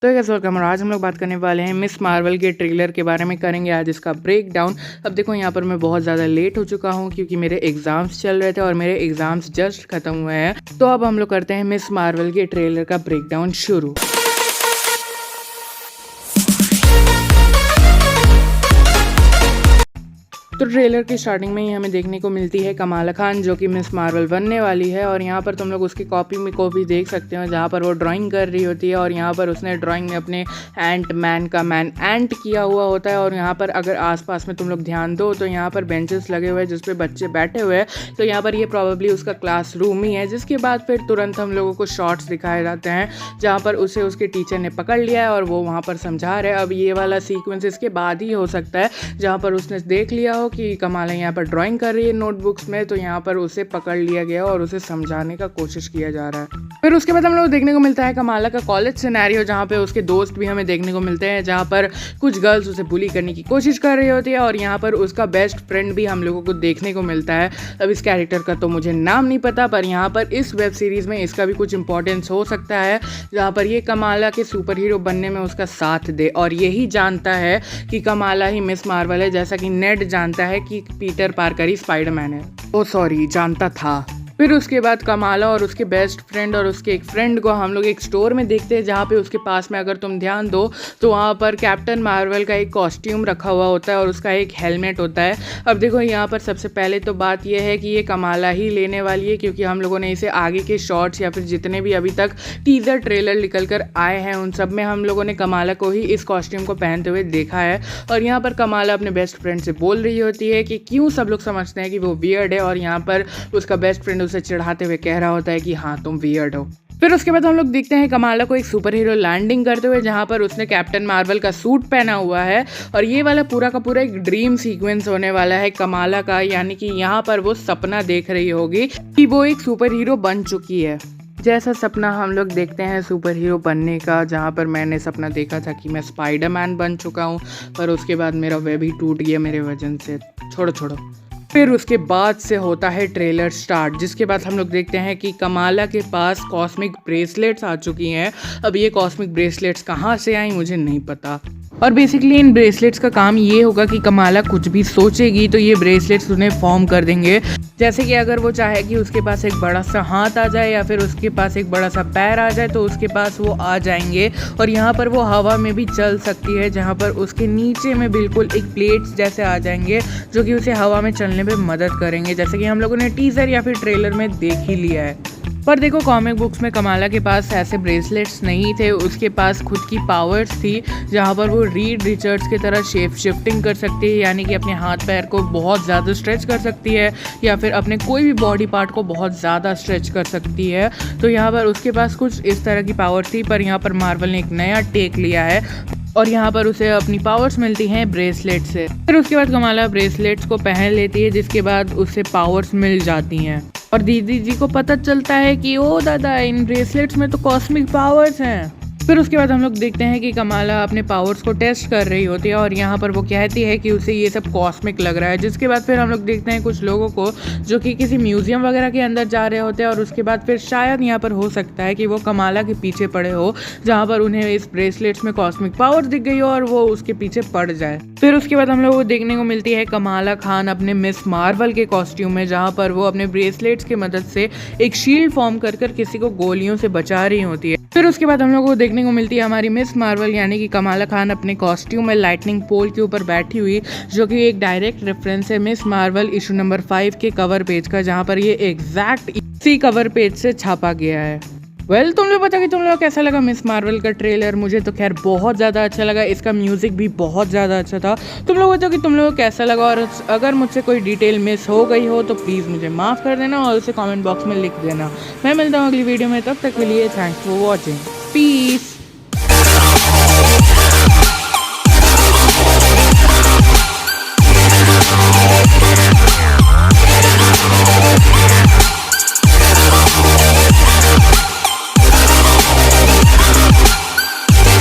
तो guys welcome. और आज हम लोग बात करने वाले हैं मिस मार्वल के ट्रेलर के बारे में, करेंगे आज इसका ब्रेक डाउन। अब देखो यहाँ पर मैं बहुत ज़्यादा लेट हो चुका हूँ क्योंकि मेरे एग्जाम्स चल रहे थे और मेरे एग्जाम्स जस्ट खत्म हुए हैं। तो अब हम लोग करते हैं मिस मार्वल के ट्रेलर का ब्रेक डाउन शुरू। तो ट्रेलर की स्टार्टिंग में ही हमें देखने को मिलती है कमाला खान जो कि मिस मार्वल बनने वाली है। और यहाँ पर तुम लोग उसकी कॉपी में को भी देख सकते हो जहाँ पर वो ड्राइंग कर रही होती है। और यहाँ पर उसने ड्राइंग में अपने एंट मैन का मैन एंट किया हुआ होता है। और यहाँ पर अगर आसपास में तुम लोग ध्यान दो तो यहाँ पर बेंचेस लगे हुए हैं जिस पे बच्चे बैठे हुए हैं। तो यहाँ पर ये प्रॉबेबली उसका क्लासरूम ही है। जिसके बाद फिर तुरंत हम लोगों को शॉर्ट्स दिखाए जाते हैं जहाँ पर उसे उसके टीचर ने पकड़ लिया है और वो वहाँ पर समझा रहे हैं। अब ये वाला सीक्वेंस इसके बाद ही हो सकता है जहाँ पर उसने देख लिया हो कि कमाला यहाँ पर ड्राइंग कर रही है नोटबुक्स में। तो यहाँ पर उसे पकड़ लिया गया और उसे समझाने का कोशिश किया जा रहा है। फिर उसके बाद हम लोग देखने को मिलता है कमाला का कॉलेज सिनेरियो जहाँ पे उसके दोस्त भी हमें देखने को मिलते हैं, जहाँ पर कुछ गर्ल्स उसे बुली करने की कोशिश कर रही होती है। और यहाँ पर उसका बेस्ट फ्रेंड भी हम लोगों को देखने को मिलता है। अब इस कैरेक्टर का तो मुझे नाम नहीं पता, पर यहाँ पर इस वेब सीरीज में इसका भी कुछ इंपॉर्टेंस हो सकता है जहाँ पर ये कमाला के सुपर हीरो बनने में उसका साथ दे। और यही जानता है कि कमाला ही मिस मार्वल है, जैसा कि नेड जानता है कि पीटर पार्कर ही स्पाइडरमैन है। ओ सॉरी, जानता था। फिर उसके बाद कमाला और उसके बेस्ट फ्रेंड और उसके एक फ्रेंड को हम लोग एक स्टोर में देखते हैं जहाँ पे उसके पास में अगर तुम ध्यान दो तो वहाँ पर कैप्टन मार्वल का एक कॉस्ट्यूम रखा हुआ होता है और उसका एक हेलमेट होता है। अब देखो यहाँ पर सबसे पहले तो बात यह है कि ये कमाला ही लेने वाली है क्योंकि हम लोगों ने इसे आगे के शॉर्ट्स या फिर जितने भी अभी तक टीजर ट्रेलर निकल कर आए हैं उन सब में हम लोगों ने कमाला को ही इस कॉस्ट्यूम को पहनते हुए देखा है। और यहाँ पर कमाला अपने बेस्ट फ्रेंड से बोल रही होती है कि क्यों सब लोग समझते हैं कि वो वियर्ड है। और यहाँ पर उसका बेस्ट फ्रेंड उसे चिढ़ाते हुए कह रहा होता है कि हाँ तुम वियर्ड हो। फिर उसके बाद हम लोग देखते हैं कमाला को एक सुपर हीरो लैंडिंग करते हुए जहाँ पर उसने कैप्टन मार्वल का सूट पहना हुआ है। और ये वाला पूरा का पूरा एक ड्रीम सीक्वेंस होने वाला है कमाला का, यानी कि यहाँ पर वो सपना देख रही होगी कि वो एक सुपर हीरो बन चुकी है। जैसा सपना हम लोग देखते हैं सुपर हीरो बनने का, जहाँ पर मैंने सपना देखा था कि मैं स्पाइडरमैन बन चुका हूँ, पर उसके बाद मेरा वेब ही टूट गया मेरे वजन से। छोड़ो। फिर उसके बाद से होता है ट्रेलर स्टार्ट, जिसके बाद हम लोग देखते हैं कि कमाला के पास कॉस्मिक ब्रेसलेट्स आ चुकी हैं। अब ये कॉस्मिक ब्रेसलेट्स कहाँ से आई मुझे नहीं पता। और बेसिकली इन ब्रेसलेट्स का काम ये होगा कि कमाला कुछ भी सोचेगी तो ये ब्रेसलेट्स उन्हें फॉर्म कर देंगे। जैसे कि अगर वो चाहे कि उसके पास एक बड़ा सा हाथ आ जाए या फिर उसके पास एक बड़ा सा पैर आ जाए तो उसके पास वो आ जाएंगे। और यहाँ पर वो हवा में भी चल सकती है, जहाँ पर उसके नीचे में बिल्कुल एक प्लेट्स जैसे आ जाएंगे जो कि उसे हवा में चलने में मदद करेंगे, जैसे कि हम लोगों ने टीजर या फिर ट्रेलर में देख ही लिया है। पर देखो कॉमिक बुक्स में कमाला के पास ऐसे ब्रेसलेट्स नहीं थे, उसके पास खुद की पावर्स थी जहाँ पर वो रीड रिचर्ड्स की तरह शेप शिफ्टिंग कर सकती है, यानी कि अपने हाथ पैर को बहुत ज़्यादा स्ट्रेच कर सकती है या फिर अपने कोई भी बॉडी पार्ट को बहुत ज़्यादा स्ट्रेच कर सकती है। तो यहाँ पर उसके पास कुछ इस तरह की पावर थी, पर यहाँ पर मार्वल ने एक नया टेक लिया है और यहाँ पर उसे अपनी पावर्स मिलती हैं ब्रेसलेट से। फिर उसके बाद कमाला ब्रेसलेट्स को पहन लेती है जिसके बाद उसे पावर्स मिल जाती हैं और दीदी जी को पता चलता है कि ओ दादा इन ब्रेसलेट्स में तो कॉस्मिक पावर्स हैं। फिर उसके बाद हम लोग देखते हैं कि कमाला अपने पावर्स को टेस्ट कर रही होती है और यहाँ पर वो कहती है कि उसे ये सब कॉस्मिक लग रहा है। जिसके बाद फिर हम लोग देखते हैं कुछ लोगों को जो कि किसी म्यूजियम वगैरह के अंदर जा रहे होते हैं और उसके बाद फिर शायद यहाँ पर हो सकता है कि वो कमाला के पीछे पड़े हो, जहाँ पर उन्हें इस ब्रेसलेट्स में कॉस्मिक पावर दिख गई हो और वो उसके पीछे पड़ जाए। फिर उसके बाद हम लोग को देखने को मिलती है कमाला खान अपने मिस मार्वल के कॉस्ट्यूम में, जहाँ पर वो अपने ब्रेसलेट्स की मदद से एक शील्ड फॉर्म कर किसी को गोलियों से बचा रही होती है। फिर उसके बाद हम लोग को देखने को मिलती है हमारी मिस मार्वल यानी कि कमाला खान अपने कॉस्ट्यूम में लाइटनिंग पोल के ऊपर बैठी हुई, जो कि एक डायरेक्ट रेफरेंस है मिस मार्वल इशू नंबर 5 के कवर पेज का, जहाँ पर ये एग्जैक्ट इसी कवर पेज से छापा गया है। तुम लोग बता कि तुम लोग कैसा लगा मिस मार्वल का ट्रेलर। मुझे तो खैर बहुत ज़्यादा अच्छा लगा, इसका म्यूजिक भी बहुत ज़्यादा अच्छा था। तुम लोग बताओ कि तुम लोग कैसा लगा, और अगर मुझसे कोई डिटेल मिस हो गई हो तो प्लीज़ मुझे माफ़ कर देना और उसे कमेंट बॉक्स में लिख देना। मैं मिलता हूँ अगली वीडियो में, तब तक के लिए थैंक्स फॉर वॉचिंग, पीस।